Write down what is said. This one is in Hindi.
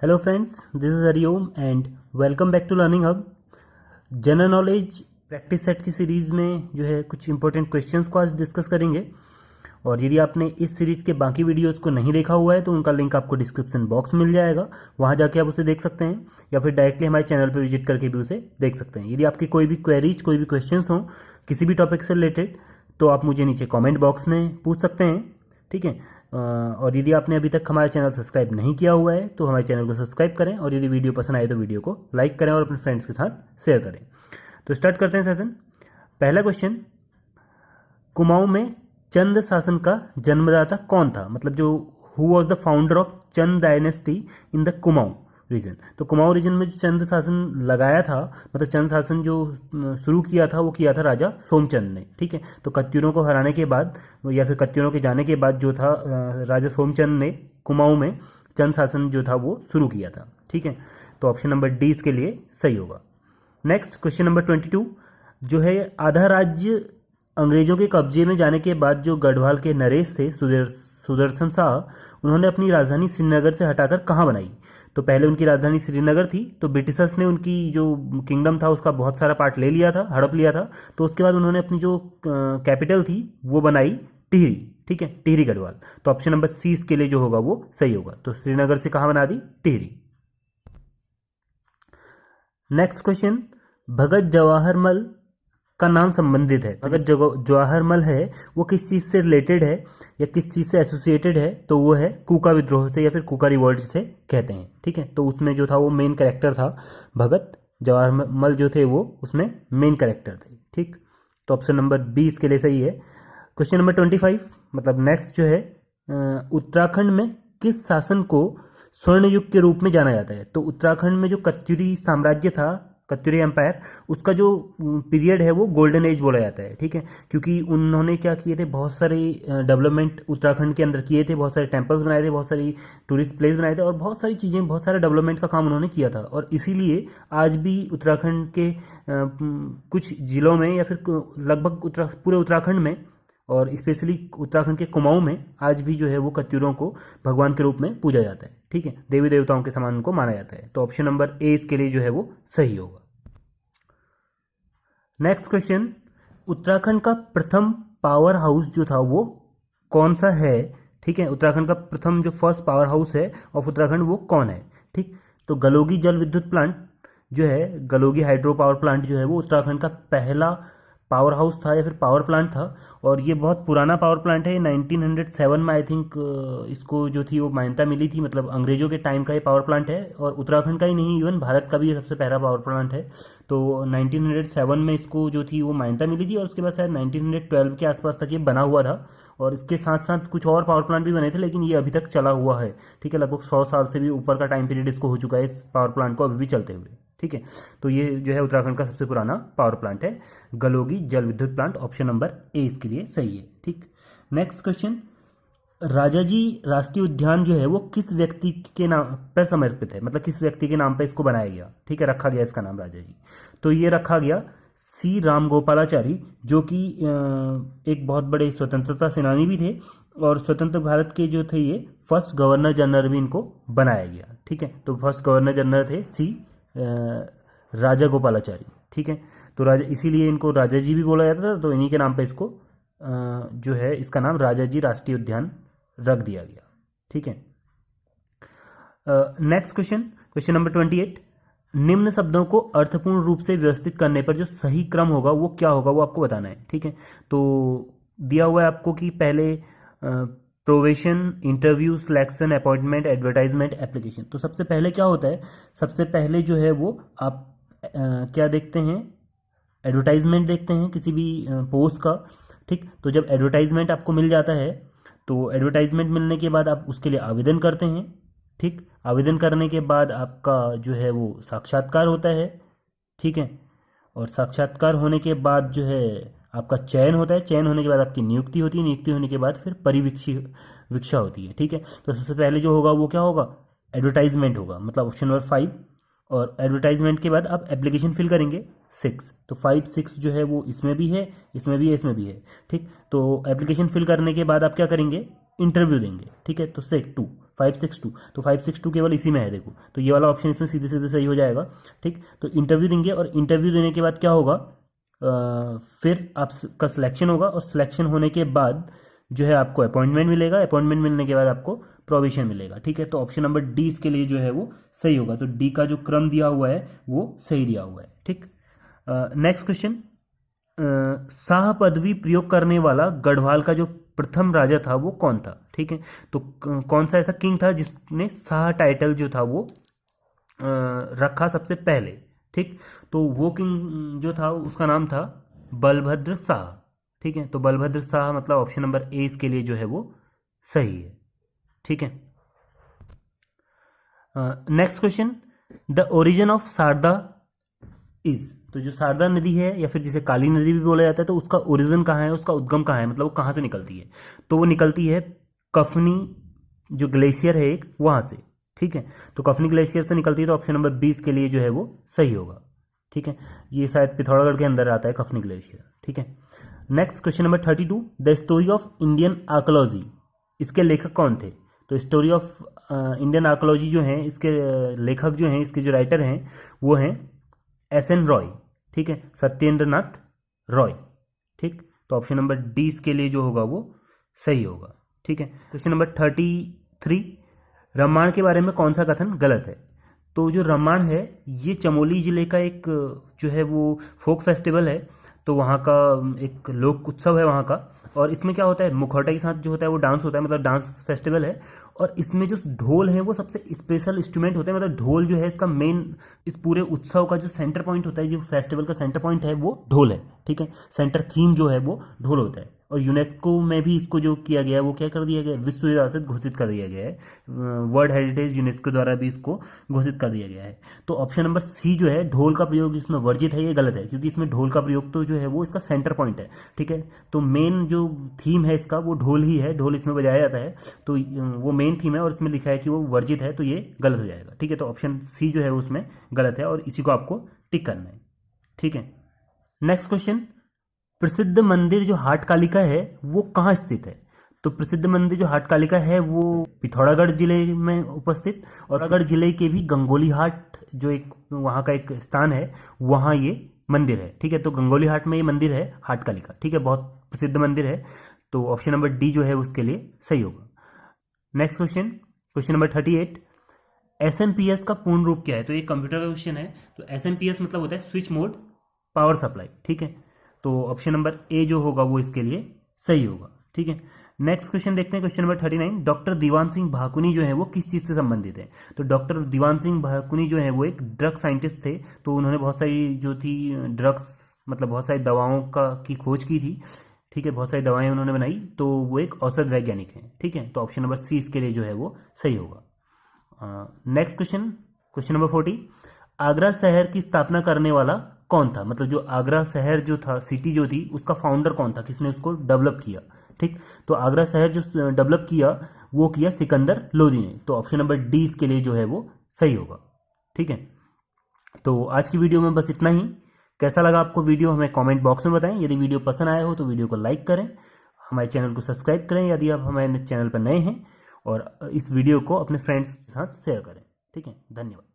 Hello friends, this is Hariom and welcome back to Learning Hub. General knowledge practice set की सीरीज़ में जो है कुछ इंपॉर्टेंट क्वेश्चंस को आज डिस्कस करेंगे। और यदि आपने इस सीरीज़ के बाकी वीडियोस को नहीं देखा हुआ है तो उनका लिंक आपको डिस्क्रिप्शन बॉक्स में मिल जाएगा, वहाँ जाके आप उसे देख सकते हैं या फिर डायरेक्टली हमारे चैनल पर विजिट करके भी उसे देख सकते हैं। यदि आपकी कोई भी क्वेरीज, कोई भी क्वेश्चंस हों किसी भी टॉपिक से रिलेटेड तो आप मुझे नीचे कॉमेंट बॉक्स में पूछ सकते हैं, ठीक है। और यदि आपने अभी तक हमारा चैनल सब्सक्राइब नहीं किया हुआ है तो हमारे चैनल को सब्सक्राइब करें, और यदि वीडियो पसंद आए तो वीडियो को लाइक करें और अपने फ्रेंड्स के साथ शेयर करें। तो स्टार्ट करते हैं सेशन। पहला क्वेश्चन, कुमाऊं में चंद शासन का जन्मदाता कौन था? मतलब जो who was the founder of Chand dynasty in the Kumaon region. तो कुमाऊं रीजन में जो चंद शासन लगाया था, मतलब चंद शासन जो शुरू किया था वो किया था राजा सोमचंद ने, ठीक है। तो कत्यूरों को हराने के बाद या फिर कत्यूरों के जाने के बाद जो था राजा सोमचंद ने कुमाऊं में चंद शासन जो था वो शुरू किया था, ठीक है। तो ऑप्शन नंबर डी इसके लिए सही होगा। नेक्स्ट क्वेश्चन नंबर 22 जो है, आधा राज्य अंग्रेजों के कब्जे में जाने के बाद जो गढ़वाल के नरेश थे सुदर्शन शाह, उन्होंने अपनी राजधानी श्रीनगर से हटाकर कहाँ बनाई? तो पहले उनकी राजधानी श्रीनगर थी, तो ब्रिटिशर्स ने उनकी जो किंगडम था उसका बहुत सारा पार्ट ले लिया था, हड़प लिया था। तो उसके बाद उन्होंने अपनी जो कैपिटल थी वो बनाई टिहरी, ठीक है, टिहरी गढ़वाल। तो ऑप्शन नंबर सी इसके लिए जो होगा वो सही होगा। तो श्रीनगर से कहाँ बना दी? टिहरी। नेक्स्ट क्वेश्चन, भगत जवाहरमल का नाम संबंधित है। भगत जवाहरमल है वो किस चीज़ से रिलेटेड है या किस चीज़ से एसोसिएटेड है? तो वो है कूका विद्रोह से या फिर कूका रिवॉल्ट से कहते हैं, ठीक है। तो उसमें जो था वो मेन कैरेक्टर था, भगत जवाहरमल जो थे वो उसमें मेन कैरेक्टर थे, ठीक। तो ऑप्शन नंबर बी इसके लिए सही है। क्वेश्चन नंबर 25 मतलब नेक्स्ट जो है, उत्तराखंड में किस शासन को स्वर्ण युग के रूप में जाना जाता है? तो उत्तराखंड में जो कत्यूरी साम्राज्य था, कत्यूरी एम्पायर, उसका जो पीरियड है वो गोल्डन एज बोला जाता है, ठीक है। क्योंकि उन्होंने क्या किए थे, बहुत सारे डेवलपमेंट उत्तराखंड के अंदर किए थे, बहुत सारे टेम्पल्स बनाए थे, बहुत सारी टूरिस्ट प्लेस बनाए थे और बहुत सारी चीज़ें, बहुत सारे डेवलपमेंट का काम उन्होंने किया था। और इसीलिए आज भी उत्तराखंड के कुछ जिलों में या फिर लगभग पूरे उत्तराखंड में और स्पेशली उत्तराखंड के कुमाऊं में आज भी जो है वो कत्यूरों को भगवान के रूप में पूजा जाता है, ठीक है। देवी देवताओं के समान उनको माना जाता है। तो ऑप्शन नंबर ए इसके लिए जो है वो सही होगा। नेक्स्ट क्वेश्चन, उत्तराखंड का प्रथम पावर हाउस जो था वो कौन सा है? ठीक है, उत्तराखंड का प्रथम जो फर्स्ट पावर हाउस है ऑफ उत्तराखंड वो कौन है? ठीक, तो गलोगी जल विद्युत प्लांट जो है, गलोगी हाइड्रो पावर प्लांट जो है वो उत्तराखंड का पहला पावर हाउस था या फिर पावर प्लांट था। और ये बहुत पुराना पावर प्लांट है, 1907 में आई थिंक इसको जो थी वो मान्यता मिली थी, मतलब अंग्रेजों के टाइम का ये पावर प्लांट है। और उत्तराखंड का ही नहीं, इवन भारत का भी ये सबसे पहला पावर प्लांट है। तो 1907 में इसको जो थी वो मान्यता मिली थी और उसके बाद शायद 1912 के आसपास तक ये बना हुआ था। और इसके साथ साथ कुछ और पावर प्लांट भी बने थे, लेकिन ये अभी तक चला हुआ है, ठीक है। लगभग 100 साल से भी ऊपर का टाइम पीरियड इसको हो चुका है, इस पावर प्लांट को अभी भी चलते हुए, ठीक है। तो ये जो है उत्तराखंड का सबसे पुराना पावर प्लांट है, गलोगी जल विद्युत प्लांट। ऑप्शन नंबर ए इसके लिए सही है, ठीक। नेक्स्ट क्वेश्चन, राजाजी राष्ट्रीय उद्यान जो है वो किस व्यक्ति के नाम पर समर्पित है? मतलब किस व्यक्ति के नाम पर इसको बनाया गया, ठीक है, रखा गया इसका नाम राजाजी। तो ये रखा गया सी रामगोपालाचारी, जो कि एक बहुत बड़े स्वतंत्रता सेनानी भी थे और स्वतंत्र भारत के जो थे ये फर्स्ट गवर्नर जनरल भी इनको बनाया गया, ठीक है। तो फर्स्ट गवर्नर जनरल थे सी राजा गोपालाचारी, ठीक है। तो राजा, इसीलिए इनको राजा जी भी बोला जाता था, तो इन्हीं के नाम पे इसको जो है इसका नाम राजा जी राष्ट्रीय उद्यान रख दिया गया, ठीक है। नेक्स्ट क्वेश्चन, क्वेश्चन नंबर 28, निम्न शब्दों को अर्थपूर्ण रूप से व्यवस्थित करने पर जो सही क्रम होगा वो क्या होगा, वो आपको बताना है, ठीक है। तो दिया हुआ है आपको कि पहले probation, interview, selection, appointment, advertisement, application. तो सबसे पहले क्या होता है, सबसे पहले जो है वो आप क्या देखते हैं, एडवर्टाइजमेंट देखते हैं किसी भी पोस्ट का, ठीक। तो जब एडवर्टाइजमेंट आपको मिल जाता है तो एडवर्टाइजमेंट मिलने के बाद आप उसके लिए आवेदन करते हैं, ठीक। आवेदन करने के बाद आपका जो है वो साक्षात्कार होता है, ठीक है। और साक्षात्कार होने के बाद जो है आपका चयन होता है, चयन होने के बाद आपकी नियुक्ति होती है, नियुक्ति होने के बाद फिर परिवीक्षा होती है, ठीक है। तो सबसे पहले जो होगा वो क्या होगा, एडवर्टाइजमेंट होगा, मतलब ऑप्शन नंबर 5। और एडवर्टाइजमेंट के बाद आप एप्लीकेशन फिल करेंगे 6। तो 5, 6 जो है वो इसमें भी है, इसमें भी है, इसमें भी है, ठीक। तो एप्लीकेशन फिल करने के बाद आप क्या करेंगे, इंटरव्यू देंगे, ठीक है। तो 2 562, तो 562 केवल इसी में है देखो, तो ये वाला ऑप्शन इसमें सीधे सीधे सही हो जाएगा। ठीक, तो इंटरव्यू देंगे और इंटरव्यू देने के बाद क्या होगा, फिर आपका सिलेक्शन होगा और सिलेक्शन होने के बाद जो है आपको अपॉइंटमेंट मिलेगा, अपॉइंटमेंट मिलने के बाद आपको प्रोविजन मिलेगा। ठीक है, तो ऑप्शन नंबर डी इसके लिए जो है वो सही होगा, तो डी का जो क्रम दिया हुआ है वो सही दिया हुआ है। ठीक, नेक्स्ट क्वेश्चन, शाह पदवी प्रयोग करने वाला गढ़वाल का जो प्रथम राजा था वो कौन था। ठीक है, तो कौन सा ऐसा किंग था जिसने शाह टाइटल जो था वो रखा सबसे पहले। ठीक, तो वो किंग जो था उसका नाम था बलभद्र शाह। ठीक है, तो बलभद्र शाह मतलब ऑप्शन नंबर ए इसके लिए जो है वो सही है। ठीक है, next question, the origin of Sharada is, तो जो शारदा नदी है या फिर जिसे काली नदी भी बोला जाता है, तो उसका ओरिजिन कहाँ है, उसका उद्गम कहाँ है, मतलब वो कहाँ से निकलती है, तो वो निकलती है कफनी जो ग्लेशियर है एक, वहाँ से। ठीक है, तो कफनी ग्लेशियर से निकलती है, तो ऑप्शन नंबर 20 के लिए जो है वो सही होगा। ठीक है, ये शायद पिथौरागढ़ के अंदर आता है कफनी ग्लेशियर। ठीक है, next question number 32, the story of Indian archaeology, इसके लेखक कौन थे। तो स्टोरी ऑफ इंडियन आर्कोलॉजी जो है, इसके लेखक जो हैं, इसके जो राइटर हैं वो हैं एस.एन. रॉय। ठीक है, सत्येंद्र नाथ रॉय। ठीक, तो ऑप्शन नंबर डी इसके लिए जो होगा वो सही होगा। ठीक है, क्वेश्चन नंबर 33, रामायण के बारे में कौन सा कथन गलत है। तो जो रामायण है ये चमोली जिले का एक जो है वो फोक फेस्टिवल है, तो वहाँ का एक लोक उत्सव है वहाँ का, और इसमें क्या होता है, मुखौटा के साथ जो होता है वो डांस होता है, मतलब डांस फेस्टिवल है, और इसमें जो ढोल है वो सबसे स्पेशल इंस्ट्रूमेंट होते हैं, मतलब ढोल जो है इसका मेन, इस पूरे उत्सव का जो सेंटर पॉइंट होता है, जो फेस्टिवल का सेंटर पॉइंट है वो ढोल है। ठीक है, सेंटर थीम जो है वो ढोल होता है, और यूनेस्को में भी इसको जो किया गया है वो क्या कर दिया गया है, विश्व विरासत घोषित कर दिया गया है, वर्ल्ड हेरिटेज यूनेस्को द्वारा भी इसको घोषित कर दिया गया है। तो ऑप्शन नंबर सी जो है, ढोल का प्रयोग इसमें वर्जित है, ये गलत है, क्योंकि इसमें ढोल का प्रयोग तो जो है वो इसका सेंटर पॉइंट है। ठीक है, तो मेन जो थीम है इसका वो ढोल ही है, ढोल इसमें बजाया जाता है, तो वो मेन थीम है, और इसमें लिखा है कि वो वर्जित है, तो ये गलत हो जाएगा। ठीक है, तो ऑप्शन सी जो है उसमें गलत है, और इसी को आपको टिक करना है। ठीक है, नेक्स्ट क्वेश्चन, प्रसिद्ध मंदिर जो हाट कालिका है वो कहाँ स्थित है। तो प्रसिद्ध मंदिर जो हाट कालिका है वो पिथौरागढ़ जिले में उपस्थित, और पिथौरागढ़ जिले के भी गंगोली हाट जो एक वहाँ का एक स्थान है, वहाँ ये मंदिर है। ठीक है, तो गंगोली हाट में ये मंदिर है हाट कालिका। ठीक है, बहुत प्रसिद्ध मंदिर है, तो ऑप्शन नंबर डी जो है उसके लिए सही होगा। Next question, question number 38, SMPS का पूर्ण रूप क्या है। तो ये कंप्यूटर का क्वेश्चन है, तो एसएमपीएस मतलब होता है स्विच मोड पावर सप्लाई। ठीक है, तो ऑप्शन नंबर ए जो होगा वो इसके लिए सही होगा। ठीक है, नेक्स्ट क्वेश्चन देखते हैं, question number 39, doctor Diwan Singh Bhakuni जो है वो किस चीज़ से संबंधित है। तो डॉक्टर दीवान सिंह भाकुनी जो है वो एक ड्रग साइंटिस्ट थे, तो उन्होंने बहुत सारी जो थी ड्रग्स, मतलब बहुत सारी दवाओं की खोज की थी। ठीक है, बहुत सारी दवाएं उन्होंने बनाई, तो वो एक औषध वैज्ञानिक हैं। ठीक है, तो ऑप्शन नंबर सी इसके लिए जो है वो सही होगा। Next question, question number 40, Agra शहर की स्थापना करने वाला कौन था, मतलब जो आगरा शहर जो था, सिटी जो थी, उसका फाउंडर कौन था, किसने उसको डेवलप किया। ठीक, तो आगरा शहर जो डेवलप किया वो किया सिकंदर लोदी ने, तो ऑप्शन नंबर डी इसके लिए जो है वो सही होगा। ठीक है, तो आज की वीडियो में बस इतना ही। कैसा लगा आपको वीडियो हमें कमेंट बॉक्स में बताएं। यदि वीडियो पसंद आया हो तो वीडियो को लाइक करें, हमारे चैनल को सब्सक्राइब करें यदि आप हमारे चैनल पर नए हैं, और इस वीडियो को अपने फ्रेंड्स के साथ शेयर करें। ठीक है, धन्यवाद।